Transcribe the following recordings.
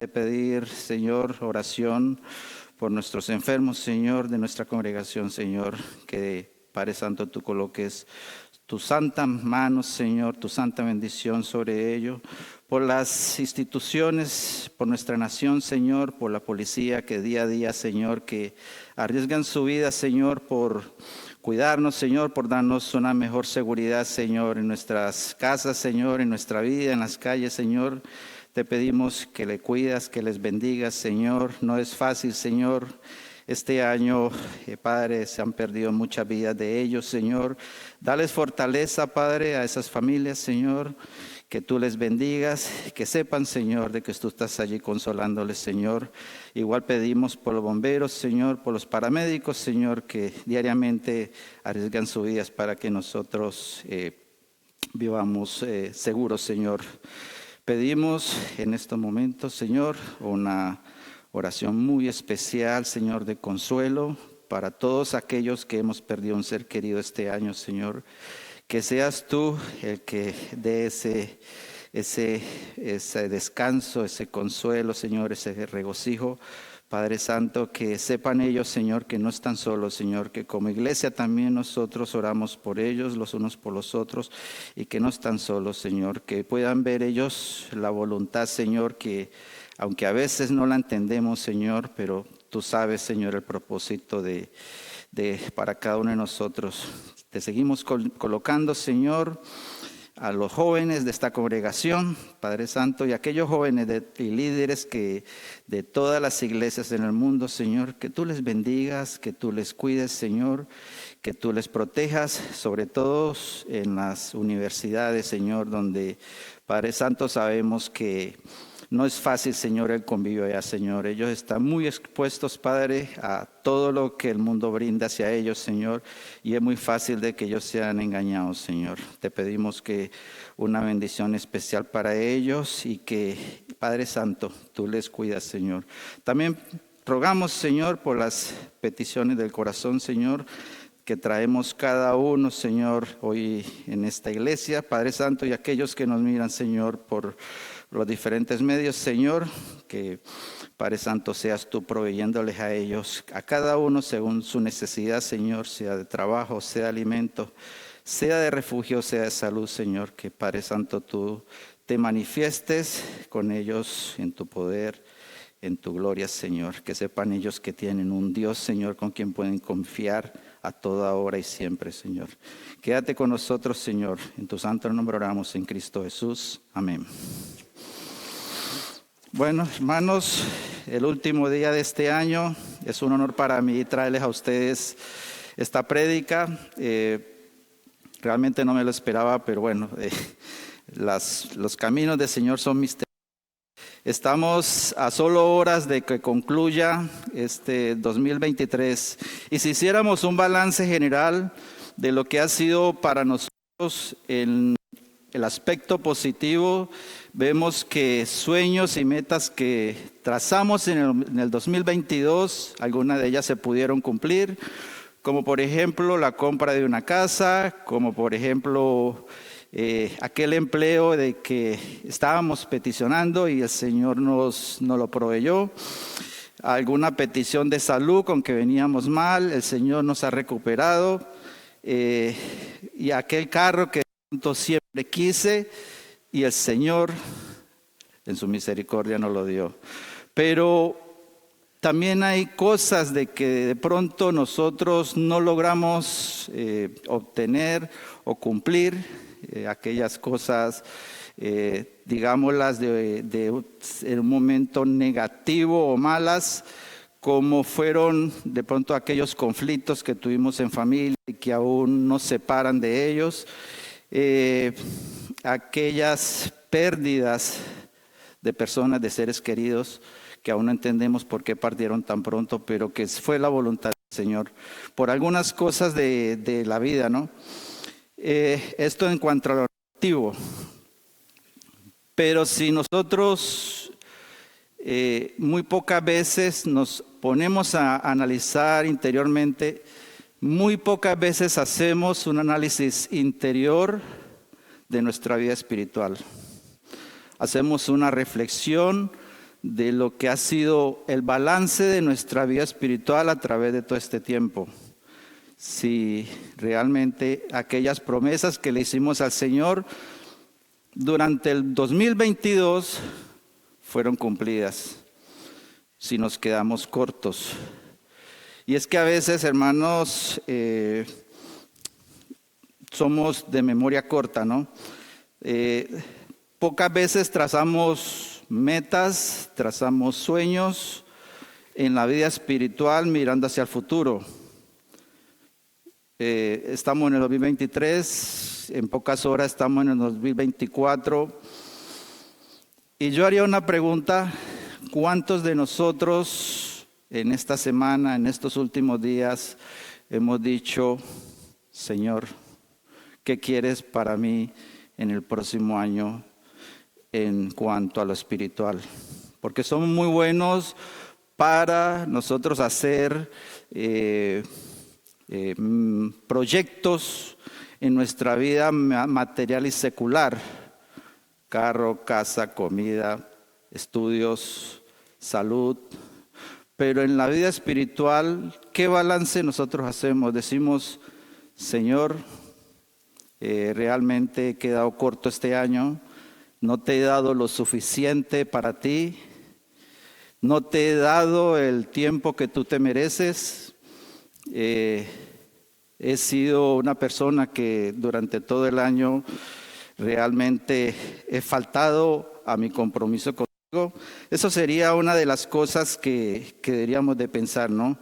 pedir, Señor, oración por nuestros enfermos, Señor, de nuestra congregación, Señor, que Padre Santo tú coloques tu santa mano, Señor, tu santa bendición sobre ello, por las instituciones, por nuestra nación, Señor, por la policía que día a día, Señor, que arriesgan su vida, Señor, por cuidarnos, Señor, por darnos una mejor seguridad, Señor, en nuestras casas, Señor, en nuestra vida, en las calles, Señor. Te pedimos que le cuidas, que les bendigas, Señor. No es fácil, Señor. Este año, Padre, se han perdido muchas vidas de ellos, Señor. Dales fortaleza, Padre, a esas familias, Señor. Que tú les bendigas, que sepan, Señor, de que tú estás allí consolándoles, Señor. Igual pedimos por los bomberos, Señor, por los paramédicos, Señor, que diariamente arriesgan sus vidas para que nosotros vivamos seguros, Señor. Pedimos en estos momentos, Señor, una oración muy especial, Señor, de consuelo para todos aquellos que hemos perdido un ser querido este año, Señor. Que seas tú el que dé ese descanso, ese consuelo, Señor, ese regocijo. Padre Santo, que sepan ellos, Señor, que no están solos, Señor, que como iglesia también nosotros oramos por ellos, los unos por los otros, y que no están solos, Señor, que puedan ver ellos la voluntad, Señor, que aunque a veces no la entendemos, Señor, pero tú sabes, Señor, el propósito para cada uno de nosotros. Te seguimos colocando, Señor, a los jóvenes de esta congregación, Padre Santo, y aquellos jóvenes y líderes que de todas las iglesias en el mundo, Señor, que tú les bendigas, que tú les cuides, Señor, que tú les protejas, sobre todo en las universidades, Señor, donde, Padre Santo, sabemos que no es fácil, Señor, el convivio allá, Señor. Ellos están muy expuestos, Padre, a todo lo que el mundo brinda hacia ellos, Señor. Y es muy fácil de que ellos sean engañados, Señor. Te pedimos que una bendición especial para ellos y que, Padre Santo, tú les cuidas, Señor. También rogamos, Señor, por las peticiones del corazón, Señor, que traemos cada uno, Señor, hoy en esta iglesia, Padre Santo, y aquellos que nos miran, Señor, por los diferentes medios, Señor, que Padre Santo seas tú proveyéndoles a ellos, a cada uno según su necesidad, Señor, sea de trabajo, sea de alimento, sea de refugio, sea de salud, Señor, que Padre Santo tú te manifiestes con ellos en tu poder, en tu gloria, Señor, que sepan ellos que tienen un Dios, Señor, con quien pueden confiar a toda hora y siempre, Señor. Quédate con nosotros, Señor, en tu santo nombre oramos en Cristo Jesús. Amén. Bueno, hermanos, el último día de este año, es un honor para mí traerles a ustedes esta prédica. Realmente no me lo esperaba, pero bueno, los caminos del Señor son misteriosos. Estamos a solo horas de que concluya este 2023. Y si hiciéramos un balance general de lo que ha sido para nosotros el aspecto positivo, vemos que sueños y metas que trazamos en el 2022, algunas de ellas se pudieron cumplir, como por ejemplo la compra de una casa, como por ejemplo aquel empleo de que estábamos peticionando y el Señor nos lo proveyó. Alguna petición de salud con que veníamos mal, el Señor nos ha recuperado. Y aquel carro que siempre quise y el Señor en su misericordia nos lo dio. Pero también hay cosas de que de pronto nosotros no logramos obtener o cumplir. Aquellas cosas, digámoslas, de un momento negativo o malas, como fueron de pronto aquellos conflictos que tuvimos en familia y que aún nos separan de ellos, aquellas pérdidas de personas, de seres queridos, que aún no entendemos por qué partieron tan pronto, pero que fue la voluntad del Señor, por algunas cosas de la vida, ¿no? Esto en cuanto a lo negativo. Pero si nosotros muy pocas veces nos ponemos a analizar interiormente, muy pocas veces hacemos un análisis interior de nuestra vida espiritual. Hacemos una reflexión de lo que ha sido el balance de nuestra vida espiritual a través de todo este tiempo. Si realmente aquellas promesas que le hicimos al Señor durante el 2022 fueron cumplidas, si nos quedamos cortos. Y es que a veces, hermanos, somos de memoria corta, ¿no? Pocas veces trazamos metas, trazamos sueños en la vida espiritual mirando hacia el futuro. Estamos en el 2023, en pocas horas estamos en el 2024. Y yo haría una pregunta: ¿cuántos de nosotros en esta semana, en estos últimos días, hemos dicho, Señor, ¿qué quieres para mí en el próximo año en cuanto a lo espiritual? Porque somos muy buenos para nosotros hacer proyectos en nuestra vida material y secular: carro, casa, comida, estudios, salud. Pero en la vida espiritual, ¿qué balance nosotros hacemos? Decimos, Señor, realmente he quedado corto este año, no te he dado lo suficiente para ti, no te he dado el tiempo que tú te mereces. He sido una persona que durante todo el año realmente he faltado a mi compromiso contigo. Eso sería una de las cosas que deberíamos de pensar, ¿no?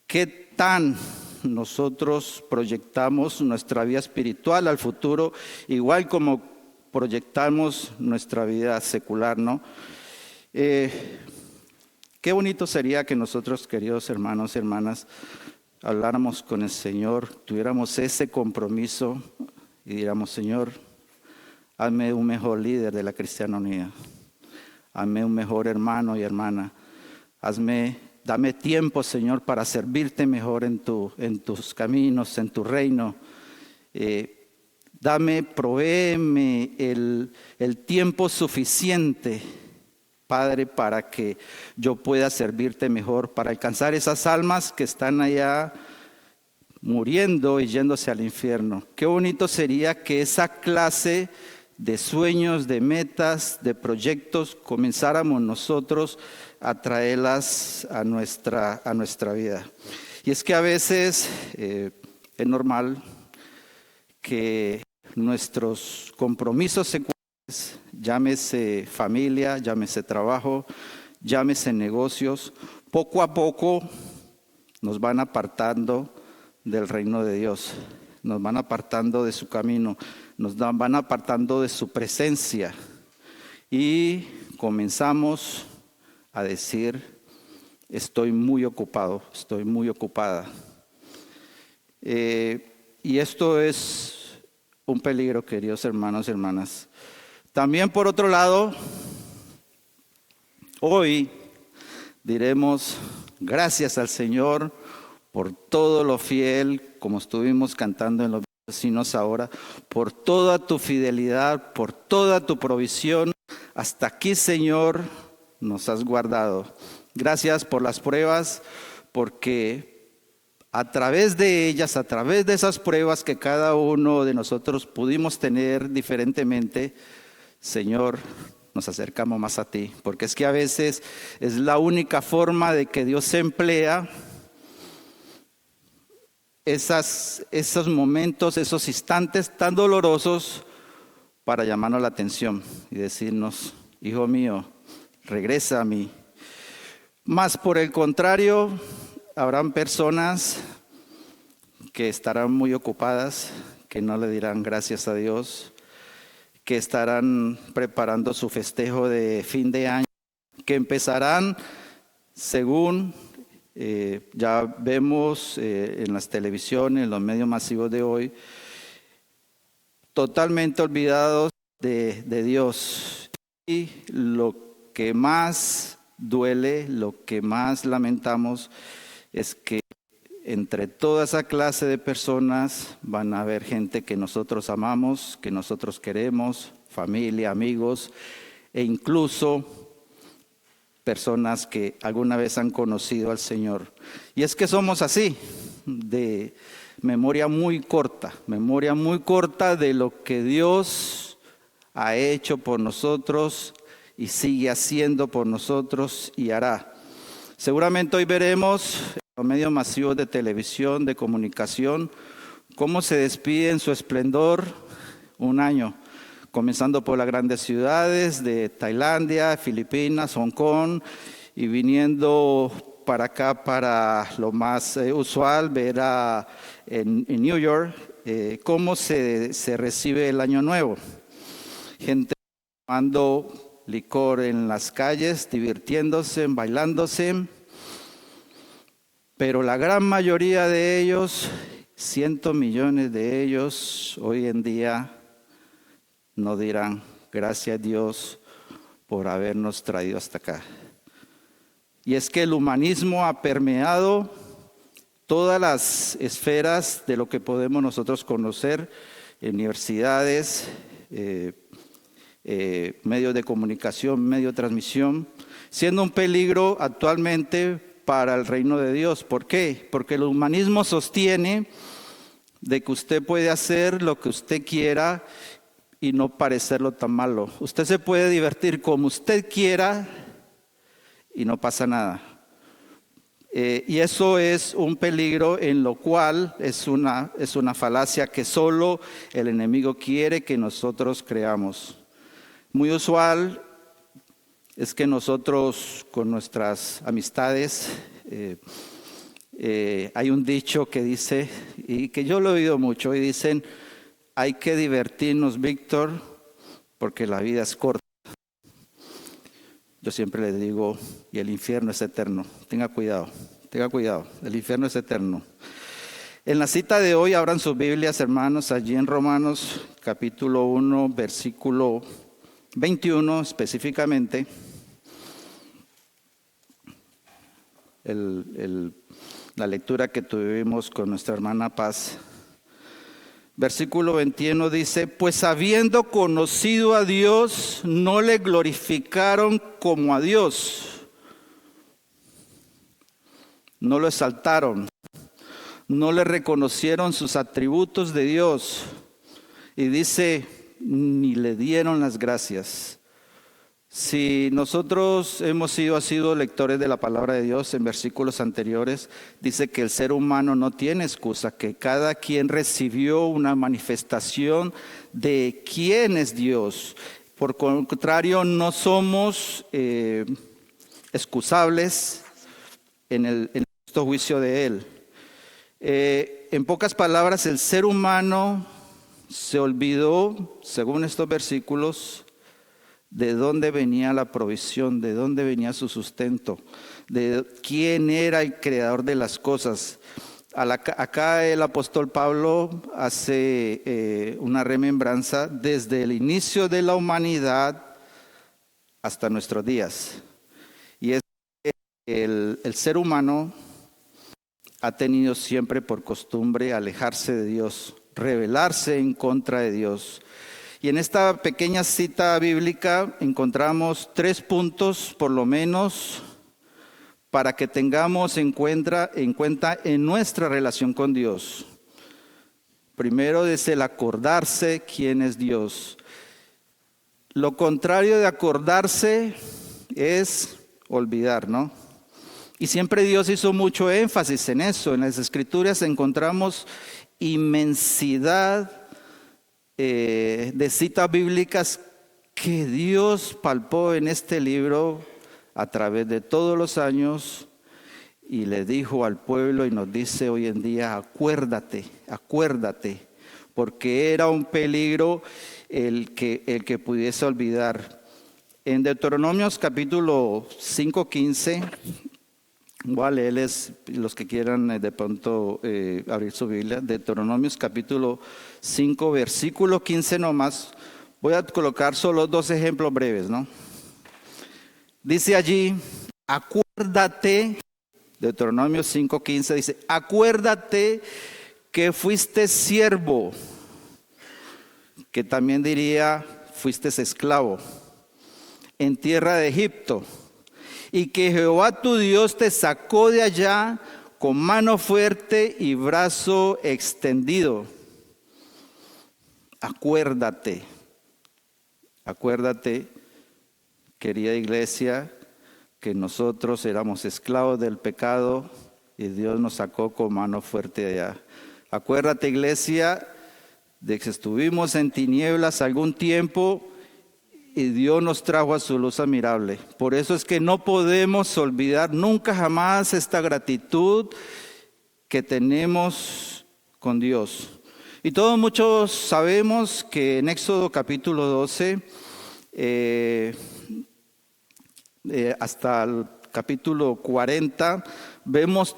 ¿Qué tan nosotros proyectamos nuestra vida espiritual al futuro, igual como proyectamos nuestra vida secular, ¿no? Qué bonito sería que nosotros, queridos hermanos y hermanas, habláramos con el Señor, tuviéramos ese compromiso y diéramos, Señor, hazme un mejor líder de la Cristiana Unida, hazme un mejor hermano y hermana, dame tiempo, Señor, para servirte mejor en tus caminos, en tu reino. Provéeme el tiempo suficiente, Padre, para que yo pueda servirte mejor, para alcanzar esas almas que están allá muriendo y yéndose al infierno. Qué bonito sería que esa clase de sueños, de metas, de proyectos, comenzáramos nosotros a traerlas a nuestra vida. Y es que a veces es normal que nuestros compromisos seculares, llámese familia, llámese trabajo, llámese negocios, poco a poco nos van apartando del reino de Dios, nos van apartando de su camino, nos van apartando de su presencia y comenzamos a decir, estoy muy ocupado, estoy muy ocupada. Y esto es un peligro, queridos hermanos y hermanas. También, por otro lado, hoy diremos gracias al Señor por todo lo fiel, como estuvimos cantando en los vecinos ahora, por toda tu fidelidad, por toda tu provisión. Hasta aquí, Señor, nos has guardado. Gracias por las pruebas, porque a través de ellas, a través de esas pruebas que cada uno de nosotros pudimos tener diferentemente, Señor, nos acercamos más a ti, porque es que a veces es la única forma de que Dios se emplea esos momentos, esos instantes tan dolorosos para llamarnos la atención y decirnos, hijo mío, regresa a mí. Más por el contrario, habrán personas que estarán muy ocupadas, que no le dirán gracias a Dios, que estarán preparando su festejo de fin de año, que empezarán según ya vemos en las televisiones, en los medios masivos de hoy, totalmente olvidados de Dios. Y lo que más duele, lo que más lamentamos es que entre toda esa clase de personas van a haber gente que nosotros amamos, que nosotros queremos, familia, amigos, e incluso personas que alguna vez han conocido al Señor. Y es que somos así, de memoria muy corta de lo que Dios ha hecho por nosotros y sigue haciendo por nosotros y hará. Seguramente hoy veremos en los medios masivos de televisión, de comunicación, cómo se despide en su esplendor un año, comenzando por las grandes ciudades de Tailandia, Filipinas, Hong Kong, y viniendo para acá, para lo más usual, ver en New York cómo se recibe el Año Nuevo. Gente tomando licor en las calles, divirtiéndose, bailándose, pero la gran mayoría de ellos, 100 millones de ellos, hoy en día no dirán gracias a Dios por habernos traído hasta acá. Y es que el humanismo ha permeado todas las esferas de lo que podemos nosotros conocer, universidades, medios de comunicación, medios de transmisión, siendo un peligro actualmente para el reino de Dios. ¿Por qué? Porque el humanismo sostiene de que usted puede hacer lo que usted quiera y no parecerlo tan malo. Usted se puede divertir como usted quiera y no pasa nada. Y eso es un peligro en lo cual es una falacia que solo el enemigo quiere que nosotros creamos. Muy usual es que nosotros con nuestras amistades, hay un dicho que dice, y que yo lo he oído mucho, y dicen, hay que divertirnos, Víctor, porque la vida es corta. Yo siempre les digo, y el infierno es eterno. Tenga cuidado, el infierno es eterno. En la cita de hoy, abran sus Biblias, hermanos, allí en Romanos, capítulo 1, versículo 21 específicamente. La lectura que tuvimos con nuestra hermana Paz. Versículo 21 dice, pues habiendo conocido a Dios, no le glorificaron como a Dios, no lo exaltaron, no le reconocieron sus atributos de Dios, y dice, ni le dieron las gracias. Si nosotros hemos sido lectores de la palabra de Dios, en versículos anteriores dice que el ser humano no tiene excusa, que cada quien recibió una manifestación de quién es Dios. Por contrario, no somos excusables en el justo juicio de Él. En pocas palabras, el ser humano se olvidó, según estos versículos, de dónde venía la provisión, de dónde venía su sustento, de quién era el creador de las cosas. Acá el apóstol Pablo hace una remembranza desde el inicio de la humanidad hasta nuestros días. Y es que el ser humano ha tenido siempre por costumbre alejarse de Dios, rebelarse en contra de Dios. Y en esta pequeña cita bíblica encontramos 3 puntos, por lo menos, para que tengamos en cuenta en nuestra relación con Dios. Primero es el acordarse quién es Dios. Lo contrario de acordarse es olvidar, ¿no? Y siempre Dios hizo mucho énfasis en eso. En las Escrituras encontramos inmensidad de citas bíblicas que Dios palpó en este libro a través de todos los años y le dijo al pueblo y nos dice hoy en día, acuérdate, porque era un peligro el que pudiese olvidar. En Deuteronomios capítulo 5:15, voy a leerles los que quieran de pronto abrir su Biblia. Deuteronomios capítulo 5, versículo 15 nomás. Voy a colocar solo 2 ejemplos breves, ¿no? Dice allí, acuérdate, Deuteronomio 5:15 dice, acuérdate que fuiste siervo, que también diría fuiste esclavo, en tierra de Egipto, y que Jehová tu Dios te sacó de allá con mano fuerte y brazo extendido. Acuérdate, querida iglesia, que nosotros éramos esclavos del pecado y Dios nos sacó con mano fuerte de allá. Acuérdate, iglesia, de que estuvimos en tinieblas algún tiempo y Dios nos trajo a su luz admirable. Por eso es que no podemos olvidar nunca jamás esta gratitud que tenemos con Dios. Y todos muchos sabemos que en Éxodo capítulo 12, hasta el capítulo 40, vemos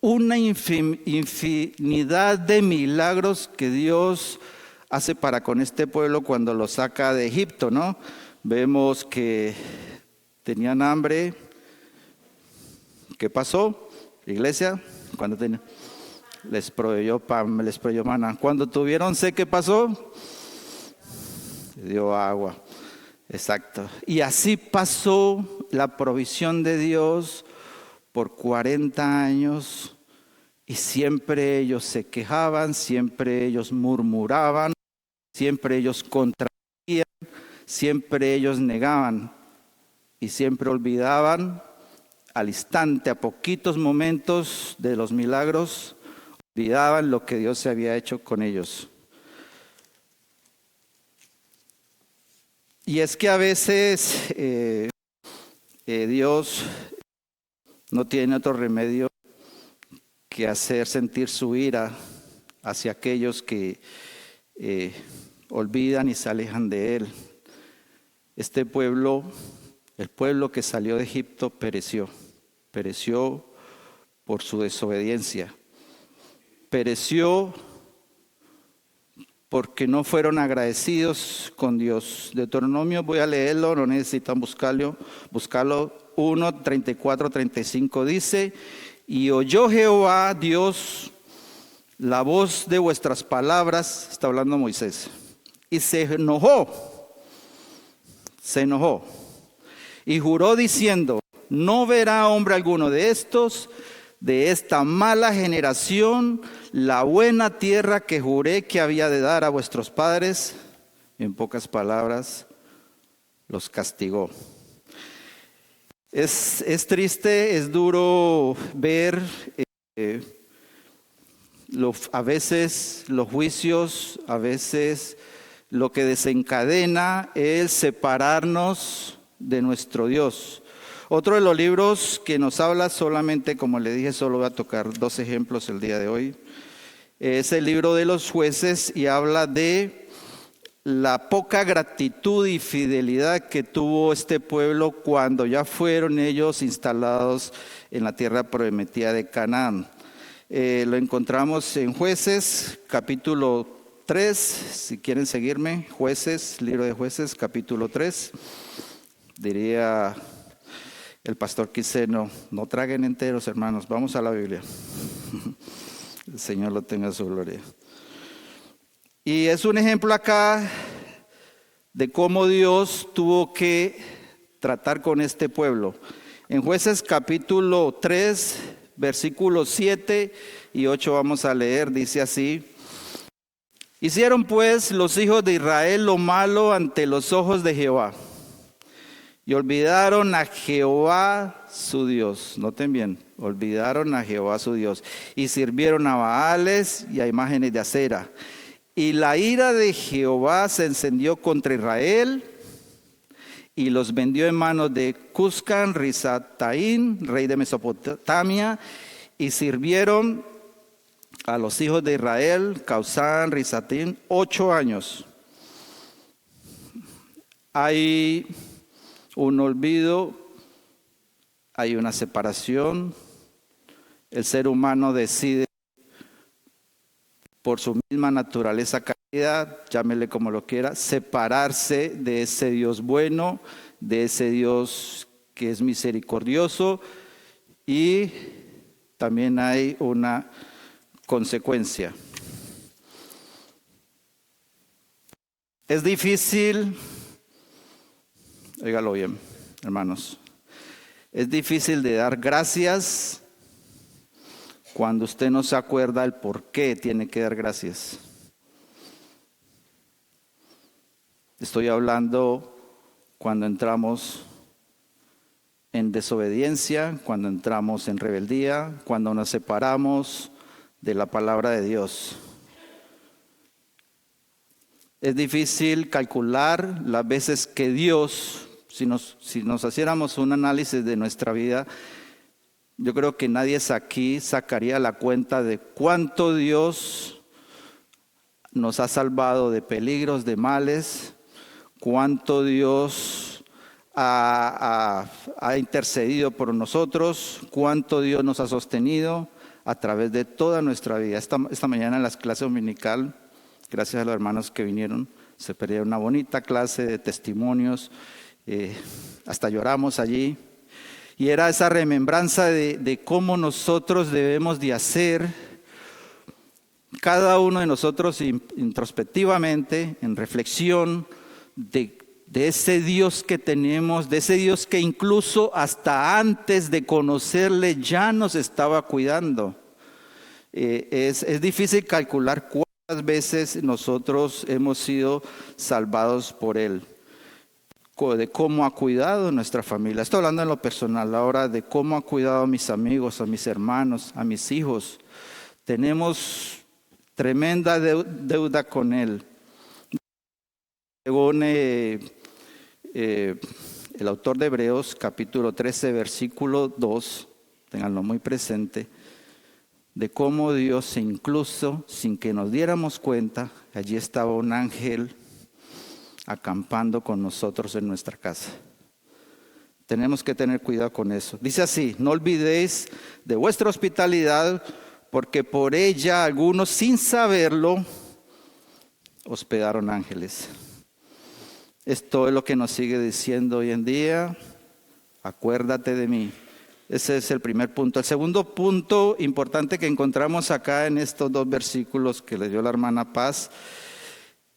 una infinidad de milagros que Dios hace para con este pueblo cuando lo saca de Egipto, ¿no? Vemos que tenían hambre. ¿Qué pasó, iglesia? Cuando les proveyó pan, les proveyó maná. Cuando tuvieron sed, ¿qué pasó? Dio agua. Exacto. Y así pasó la provisión de Dios por 40 años y siempre ellos se quejaban, siempre ellos murmuraban, siempre ellos contradecían, siempre ellos negaban y siempre olvidaban al instante, a poquitos momentos de los milagros, olvidaban lo que Dios se había hecho con ellos. Y es que a veces Dios no tiene otro remedio que hacer sentir su ira hacia aquellos que olvidan y se alejan de Él. Este pueblo, el pueblo que salió de Egipto, pereció por su desobediencia. Pereció porque no fueron agradecidos con Dios. Deuteronomio, voy a leerlo, no necesitan buscarlo. 1, 34, 35 dice: y oyó Jehová Dios la voz de vuestras palabras, está hablando Moisés, y se enojó, y juró diciendo: no verá hombre alguno de esta mala generación, la buena tierra que juré que había de dar a vuestros padres. En pocas palabras, los castigó. Es triste, es duro ver a veces los juicios, a veces lo que desencadena es separarnos de nuestro Dios. Otro de los libros que nos habla solamente, como le dije, solo voy a tocar 2 ejemplos el día de hoy, es el libro de los Jueces y habla de la poca gratitud y fidelidad que tuvo este pueblo cuando ya fueron ellos instalados en la tierra prometida de Canaán. Lo encontramos en Jueces, capítulo 3, si quieren seguirme, Jueces, libro de Jueces, capítulo 3. Diría el pastor Quiseno: no traguen enteros, hermanos, vamos a la Biblia. El Señor lo tenga en su gloria. Y es un ejemplo acá de cómo Dios tuvo que tratar con este pueblo. En Jueces capítulo 3, versículos 7 y 8 vamos a leer, dice así: hicieron pues los hijos de Israel lo malo ante los ojos de Jehová, y olvidaron a Jehová su Dios. Noten bien, olvidaron a Jehová su Dios, y sirvieron a Baales y a imágenes de acera. Y la ira de Jehová se encendió contra Israel, y los vendió en manos de Cuscan Risataín, rey de Mesopotamia, y sirvieron a los hijos de Israel, Causán, Risataín, 8 años. Hay un olvido, hay una separación. El ser humano decide por su misma naturaleza caída, llámele como lo quiera, separarse de ese Dios bueno, de ese Dios que es misericordioso, y también hay una consecuencia. Es difícil, óigalo bien, hermanos, Es difícil de dar gracias cuando usted no se acuerda el por qué tiene que dar gracias. Estoy hablando cuando entramos en desobediencia, cuando entramos en rebeldía, cuando nos separamos de la palabra de Dios. Es difícil calcular las veces que Dios, si nos hiciéramos un análisis de nuestra vida, yo creo que nadie aquí sacaría la cuenta de cuánto Dios nos ha salvado de peligros, de males, cuánto Dios ha intercedido por nosotros, cuánto Dios nos ha sostenido a través de toda nuestra vida. Esta mañana en las clases dominical, gracias a los hermanos que vinieron, se perdió una bonita clase de testimonios, hasta lloramos allí. Y era esa remembranza de cómo nosotros debemos de hacer, cada uno de nosotros introspectivamente, en reflexión, de ese Dios que tenemos, de ese Dios que incluso hasta antes de conocerle ya nos estaba cuidando. Es difícil calcular cuántas veces nosotros hemos sido salvados por Él, de cómo ha cuidado nuestra familia. Estoy hablando en lo personal ahora de cómo ha cuidado a mis amigos, a mis hermanos, a mis hijos. Tenemos tremenda deuda con Él. Según el autor de Hebreos, capítulo 13, versículo 2, ténganlo muy presente, de cómo Dios, incluso sin que nos diéramos cuenta, allí estaba un ángel acampando con nosotros en nuestra casa. Tenemos que tener cuidado con eso. Dice así: no olvidéis de vuestra hospitalidad, porque por ella algunos, sin saberlo, hospedaron ángeles. Esto es lo que nos sigue diciendo hoy en día: acuérdate de mí. Ese es el primer punto. El segundo punto importante que encontramos acá en estos dos versículos que le dio la hermana Paz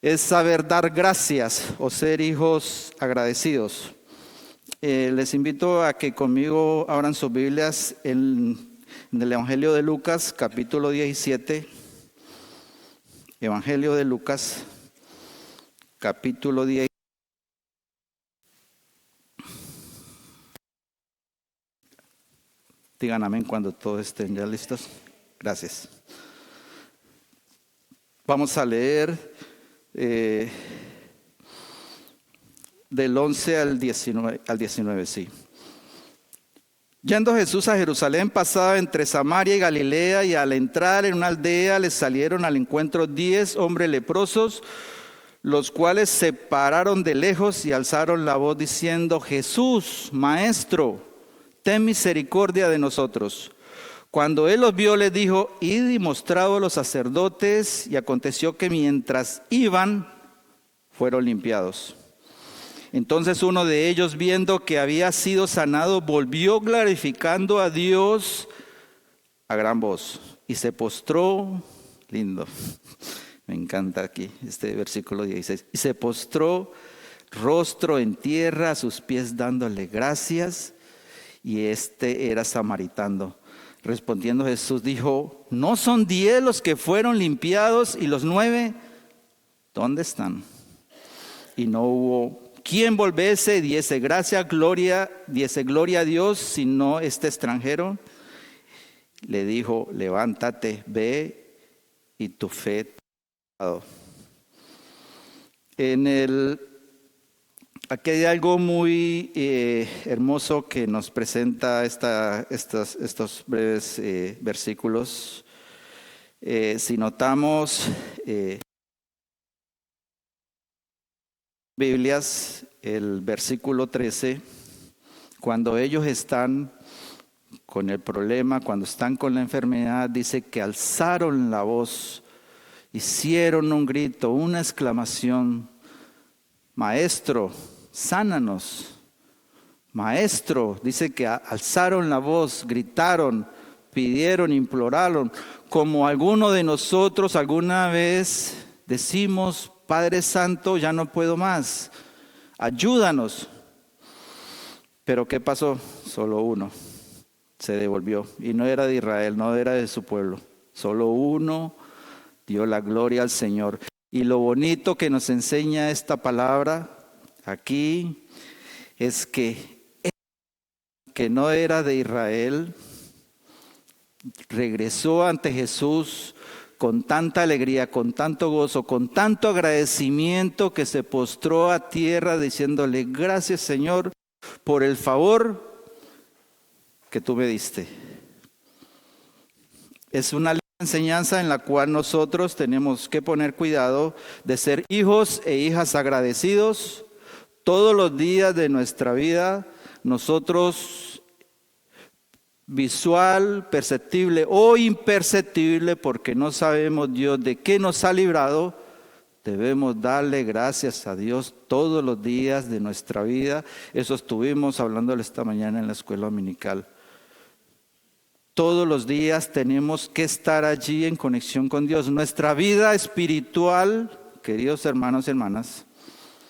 es saber dar gracias o ser hijos agradecidos. Les invito a que conmigo abran sus Biblias en el Evangelio de Lucas, capítulo 17. Evangelio de Lucas, capítulo 10. Digan amén cuando todos estén ya listos. Gracias. Vamos a leer del 11 al 19, sí. Yendo Jesús a Jerusalén, pasaba entre Samaria y Galilea, y al entrar en una aldea les salieron al encuentro 10 hombres leprosos, los cuales se pararon de lejos y alzaron la voz diciendo: Jesús, Maestro, ten misericordia de nosotros. Cuando él los vio, les dijo: id y mostraos a los sacerdotes. Y aconteció que mientras iban, fueron limpiados. Entonces uno de ellos, viendo que había sido sanado, volvió glorificando a Dios a gran voz. Y se postró, lindo, me encanta aquí este versículo 16. Y se postró rostro en tierra a sus pies, dándole gracias. Y este era samaritano. Respondiendo Jesús dijo: ¿no son 10 los que fueron limpiados, y los 9 dónde están? Y no hubo quien volviese y diese gloria a Dios, sino este extranjero. Le dijo: levántate, ve, y tu fe te ha dado. Aquí hay algo muy hermoso que nos presenta estos breves versículos. Si notamos Biblias, el versículo 13, cuando ellos están con el problema, cuando están con la enfermedad, dice que alzaron la voz, hicieron un grito, una exclamación: Maestro, sánanos. Maestro, dice que alzaron la voz, gritaron, pidieron, imploraron, como alguno de nosotros alguna vez decimos: Padre Santo, ya no puedo más, ayúdanos. Pero ¿qué pasó? Solo uno se devolvió. Y no era de Israel, no era de su pueblo. Solo uno dio la gloria al Señor. Y lo bonito que nos enseña esta palabra aquí es que no era de Israel, regresó ante Jesús con tanta alegría, con tanto gozo, con tanto agradecimiento, que se postró a tierra diciéndole: gracias, Señor, por el favor que tú me diste. Es una enseñanza en la cual nosotros tenemos que poner cuidado de ser hijos e hijas agradecidos todos los días de nuestra vida. Nosotros, visual, perceptible o imperceptible, porque no sabemos Dios de qué nos ha librado, debemos darle gracias a Dios todos los días de nuestra vida. Eso estuvimos hablándole esta mañana en la escuela dominical. Todos los días tenemos que estar allí en conexión con Dios. Nuestra vida espiritual, queridos hermanos y hermanas,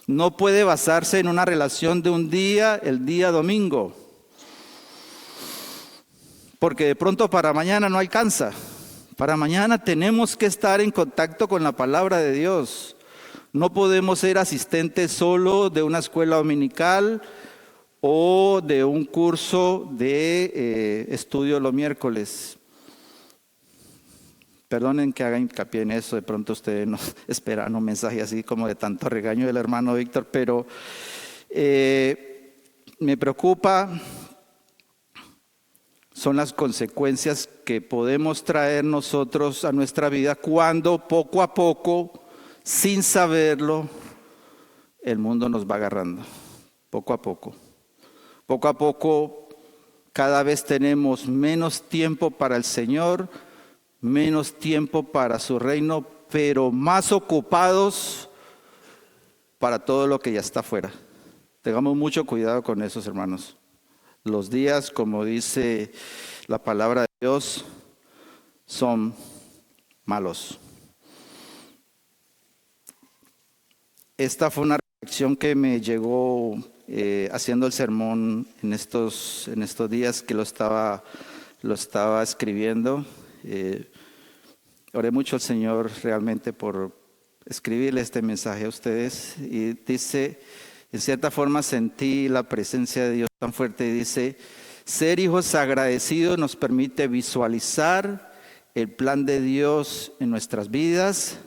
no puede basarse en una relación de un día, el día domingo, porque de pronto para mañana no alcanza. Para mañana tenemos que estar en contacto con la palabra de Dios. No podemos ser asistentes solo de una escuela dominical o de un curso de estudio los miércoles. Perdonen que haga hincapié en eso, de pronto ustedes no esperan un mensaje así como de tanto regaño del hermano Víctor, pero me preocupa son las consecuencias que podemos traer nosotros a nuestra vida cuando poco a poco, sin saberlo, el mundo nos va agarrando, poco a poco. Poco a poco, cada vez tenemos menos tiempo para el Señor, menos tiempo para su reino, pero más ocupados para todo lo que ya está afuera. Tengamos mucho cuidado con esos, hermanos. Los días, como dice la palabra de Dios, son malos. Esta fue una reflexión que me llegó haciendo el sermón en estos días que lo estaba escribiendo. Oré mucho al Señor realmente por escribirle este mensaje a ustedes, y dice, en cierta forma sentí la presencia de Dios tan fuerte, y dice: ser hijos agradecidos nos permite visualizar el plan de Dios en nuestras vidas,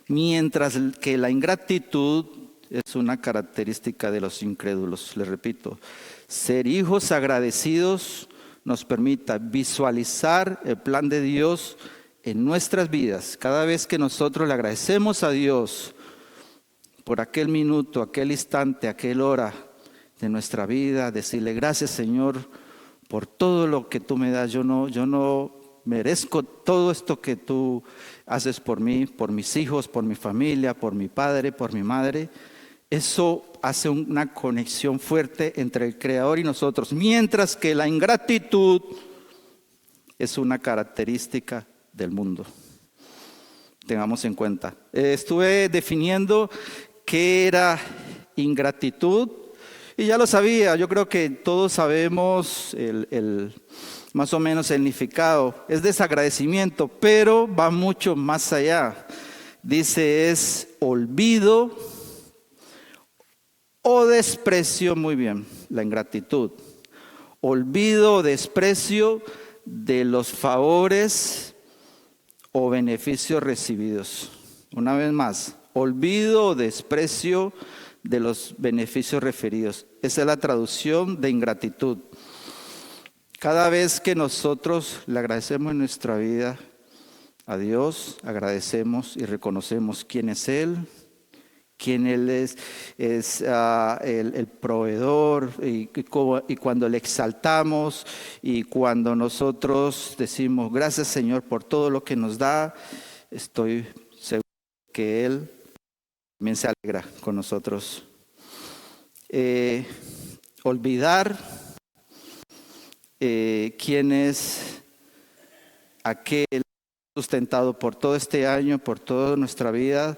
mientras que la ingratitud es una característica de los incrédulos. Les repito, ser hijos agradecidos nos permite visualizar el plan de Dios en nuestras vidas. Cada vez que nosotros le agradecemos a Dios por aquel minuto, aquel instante, aquel hora de nuestra vida, decirle: gracias, Señor, por todo lo que tú me das. Yo no merezco todo esto que tú haces por mí, por mis hijos, por mi familia, por mi padre, por mi madre. Eso hace una conexión fuerte entre el Creador y nosotros, mientras que la ingratitud es una característica del mundo. Tengamos en cuenta. Estuve definiendo qué era ingratitud y ya lo sabía. Yo creo que todos sabemos más o menos el significado. Es desagradecimiento, pero va mucho más allá. Dice, es olvido o desprecio, muy bien, la ingratitud. Olvido o desprecio de los favores o beneficios recibidos. Una vez más, olvido o desprecio de los beneficios referidos. Esa es la traducción de ingratitud. Cada vez que nosotros le agradecemos en nuestra vida a Dios, agradecemos y reconocemos quién es Él, quién Él es el proveedor, y cuando le exaltamos y cuando nosotros decimos: gracias, Señor, por todo lo que nos da, estoy seguro que Él también se alegra con nosotros. Olvidar quién es aquel sustentado por todo este año, por toda nuestra vida,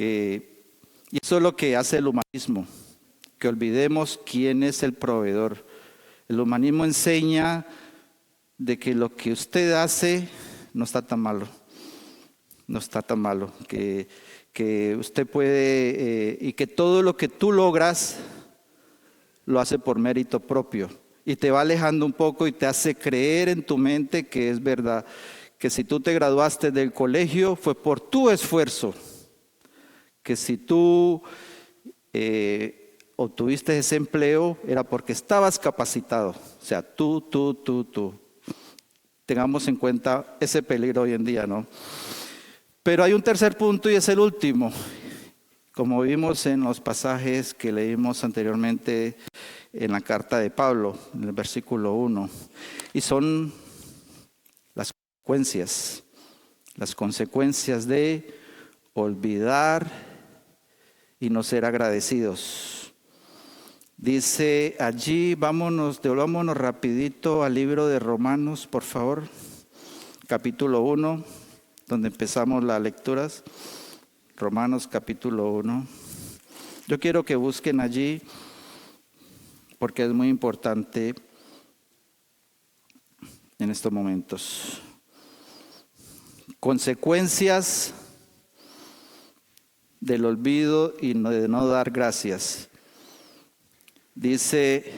y eso es lo que hace el humanismo. que olvidemos quién es el proveedor. El humanismo enseña de que lo que usted hace no está tan malo, no está tan malo, que usted puede y que todo lo que tú logras lo hace por mérito propio y te va alejando un poco y te hace creer en tu mente que es verdad, que si tú te graduaste del colegio fue por tu esfuerzo, que si tú obtuviste ese empleo era porque estabas capacitado, o sea, tú. Tengamos en cuenta ese peligro hoy en día, ¿no? Pero hay un tercer punto y es el último. Como vimos en los pasajes que leímos anteriormente en la carta de Pablo, en el versículo 1, y son las consecuencias de olvidar y no ser agradecidos. Dice allí, devolvámonos rapidito al libro de Romanos, por favor, capítulo 1, donde empezamos las lecturas. Romanos capítulo 1. Yo quiero que busquen allí, porque es muy importante en estos momentos. Consecuencias del olvido y de no dar gracias. Dice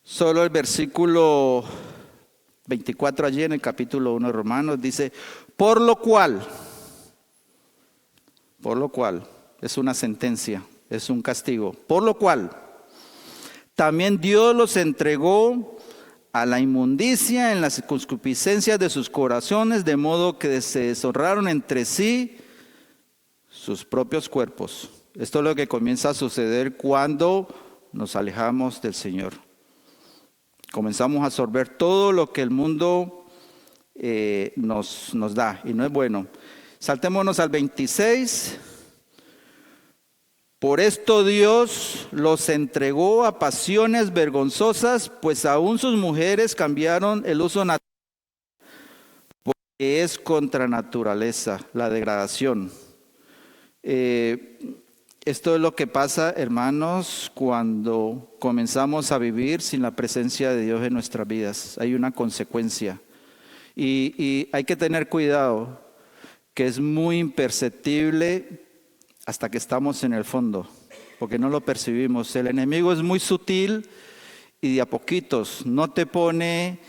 solo el versículo 24 allí en el capítulo 1 de Romanos, dice, por lo cual, es una sentencia, es un castigo, por lo cual, también Dios los entregó a la inmundicia en las concupiscencias de sus corazones, de modo que se deshonraron entre sí sus propios cuerpos. Esto es lo que comienza a suceder cuando nos alejamos del Señor. Comenzamos a absorber todo lo que el mundo nos da y no es bueno. Saltémonos al 26. Por esto Dios los entregó a pasiones vergonzosas, pues aún sus mujeres cambiaron el uso natural, porque es contra naturaleza, la degradación. Esto es lo que pasa, hermanos, cuando comenzamos a vivir sin la presencia de Dios en nuestras vidas. Hay una consecuencia. Y hay que tener cuidado, que es muy imperceptible hasta que estamos en el fondo, porque no lo percibimos. El enemigo es muy sutil y de a poquitos, no te pone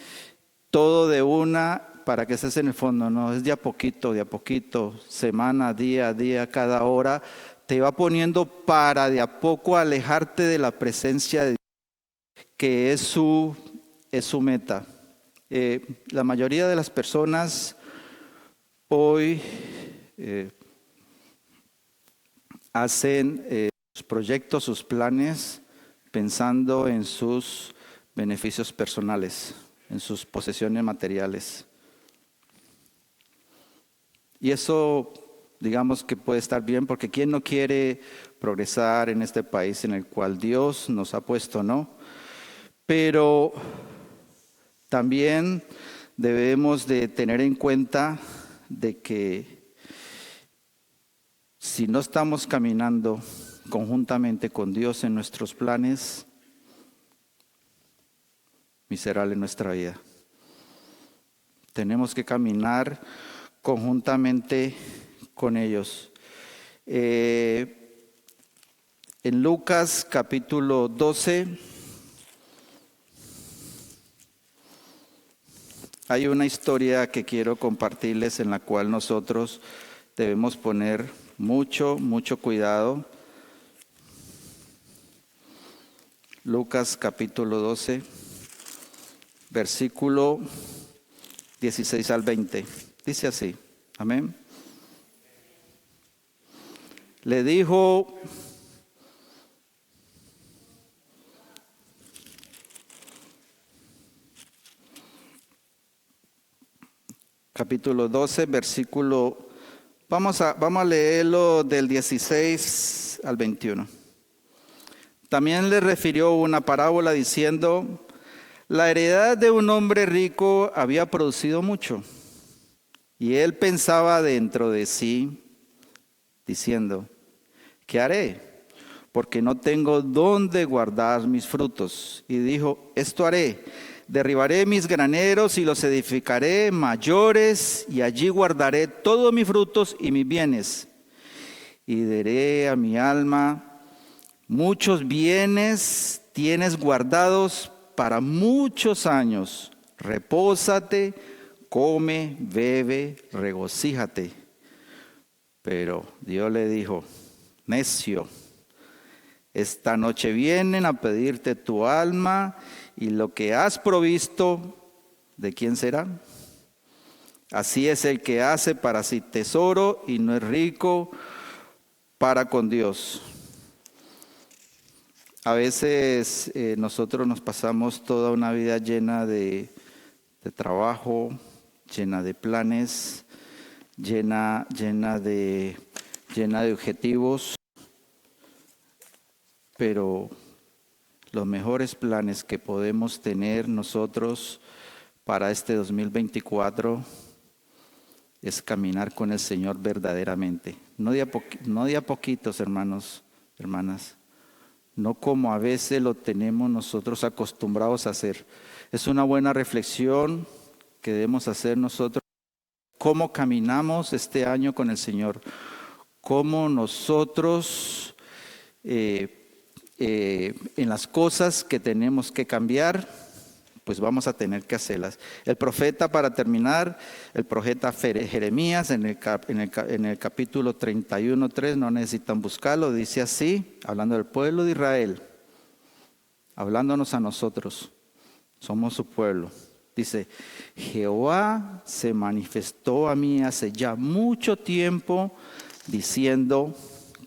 todo de una para que estés en el fondo, no, es de a poquito, semana, día a día, cada hora, te va poniendo para de a poco alejarte de la presencia de Dios, que es su meta. La mayoría de las personas hoy hacen sus proyectos, sus planes, pensando en sus beneficios personales, en sus posesiones materiales. Y eso, digamos que puede estar bien, porque ¿quién no quiere progresar en este país en el cual Dios nos ha puesto, no? Pero también debemos de tener en cuenta de que si no estamos caminando conjuntamente con Dios en nuestros planes, miserable nuestra vida. Tenemos que caminar conjuntamente con ellos. En Lucas capítulo 12 hay una historia que quiero compartirles en la cual nosotros debemos poner mucho cuidado. Lucas capítulo 12, versículo 16 al 20. Dice así, amén. Le dijo, capítulo 12, versículo, vamos a leerlo del 16 al 21. También le refirió una parábola diciendo, la heredad de un hombre rico había producido mucho. Y él pensaba dentro de sí, diciendo, ¿qué haré? porque no tengo dónde guardar mis frutos. Y dijo, esto haré, derribaré mis graneros y los edificaré mayores, y allí guardaré todos mis frutos y mis bienes. Y diré a mi alma, muchos bienes tienes guardados para muchos años. Repósate, come, bebe, regocíjate. Pero Dios le dijo, necio, esta noche vienen a pedirte tu alma, y lo que has provisto, ¿de quién será? Así es el que hace para sí tesoro y no es rico para con Dios. A veces nosotros nos pasamos toda una vida llena de trabajo, llena de planes, llena de objetivos, pero los mejores planes que podemos tener nosotros para este 2024 es caminar con el Señor verdaderamente. No de a poquitos, hermanos, hermanas. No como a veces lo tenemos nosotros acostumbrados a hacer. Es una buena reflexión que debemos hacer nosotros. Cómo caminamos este año con el Señor. Cómo nosotros en las cosas que tenemos que cambiar, pues vamos a tener que hacerlas. El profeta, para terminar, el profeta Jeremías en el capítulo 31:3, no necesitan buscarlo, dice así, hablando del pueblo de Israel, hablándonos a nosotros, somos su pueblo. Dice, Jehová se manifestó a mí hace ya mucho tiempo, diciendo,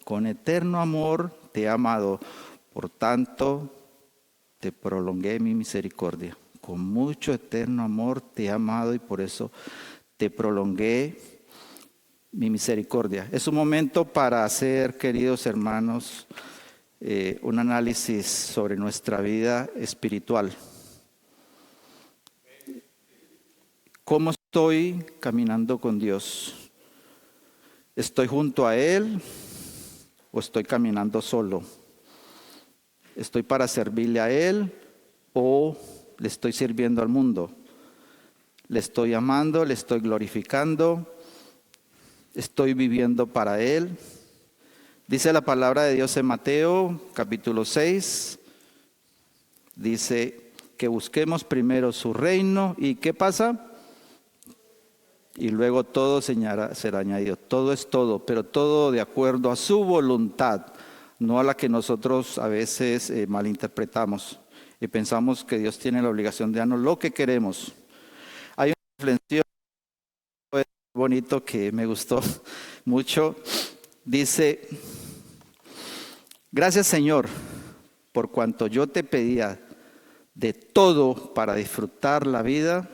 con eterno amor te he amado, por tanto te prolongué mi misericordia. Con mucho eterno amor te he amado y por eso te prolongué mi misericordia. Es un momento para hacer, queridos hermanos, un análisis sobre nuestra vida espiritual. ¿Cómo estoy caminando con Dios? ¿Estoy junto a Él o estoy caminando solo? ¿Estoy para servirle a Él o le estoy sirviendo al mundo? ¿Le estoy amando? ¿Le estoy glorificando? ¿Estoy viviendo para Él? Dice la palabra de Dios en Mateo capítulo 6. Dice que busquemos primero su reino. ¿Y qué pasa? Y luego todo será añadido. Todo es todo, pero todo de acuerdo a su voluntad, no a la que nosotros a veces malinterpretamos y pensamos que Dios tiene la obligación de darnos lo que queremos. Hay una reflexión bonito que me gustó mucho. Dice, gracias Señor, por cuanto yo te pedía de todo para disfrutar la vida,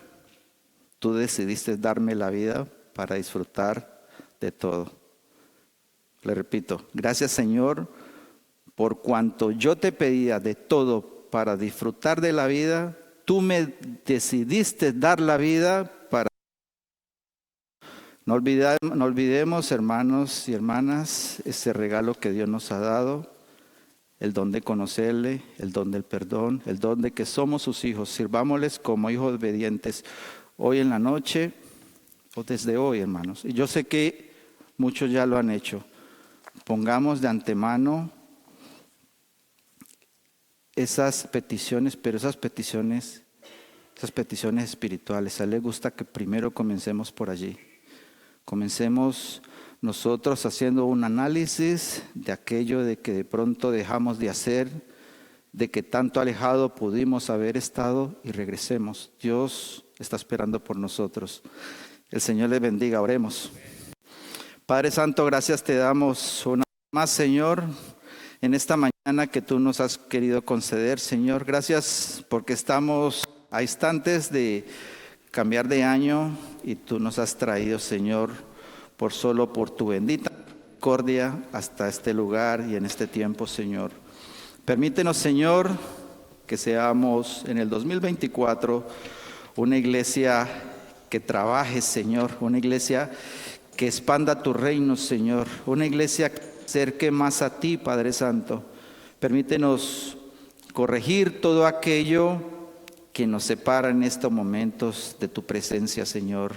tú decidiste darme la vida para disfrutar de todo. Le repito, gracias Señor, por cuanto yo te pedía de todo para disfrutar de la vida, tú me decidiste dar la vida para... No olvidemos, hermanos y hermanas, ese regalo que Dios nos ha dado, el don de conocerle, el don del perdón, el don de que somos sus hijos. Sirvámosles como hijos obedientes hoy en la noche o desde hoy, hermanos. Y yo sé que muchos ya lo han hecho. Pongamos de antemano esas peticiones, pero esas peticiones espirituales. A Él le gusta que primero comencemos por allí. Comencemos nosotros haciendo un análisis de aquello de que de pronto dejamos de hacer, de que tanto alejado pudimos haber estado y regresemos. Dios está esperando por nosotros. El Señor les bendiga, oremos. Padre Santo, gracias te damos una vez más, Señor, en esta mañana que tú nos has querido conceder, Señor. Gracias porque estamos a instantes de cambiar de año y tú nos has traído, Señor, solo por tu bendita misericordia hasta este lugar y en este tiempo, Señor. Permítenos, Señor, que seamos en el 2024 una iglesia que trabaje, Señor, una iglesia que expanda tu reino, Señor, una iglesia que acerque más a ti, Padre Santo. Permítenos corregir todo aquello que nos separa en estos momentos de tu presencia, Señor.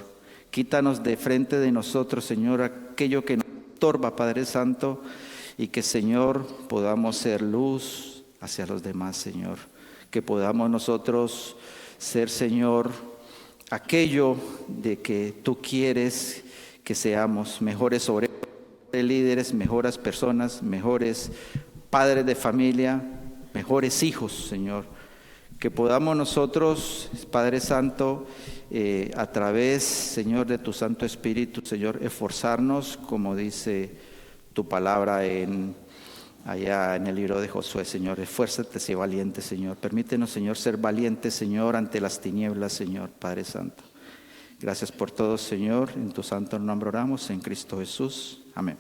Quítanos de frente de nosotros, Señor, aquello que nos estorba, Padre Santo, y que, Señor, podamos ser luz hacia los demás, Señor. Que podamos nosotros ser, Señor, aquello de que tú quieres que seamos mejores obreros, líderes, mejores personas, mejores padres de familia, mejores hijos, Señor. Que podamos nosotros, Padre Santo, a través, Señor, de tu Santo Espíritu, Señor, esforzarnos, como dice tu palabra allá en el libro de Josué, Señor. Esfuérzate, sé valiente, Señor. Permítenos, Señor, ser valientes, Señor, ante las tinieblas, Señor, Padre Santo. Gracias por todo, Señor. En tu santo nombre oramos, en Cristo Jesús. Amén.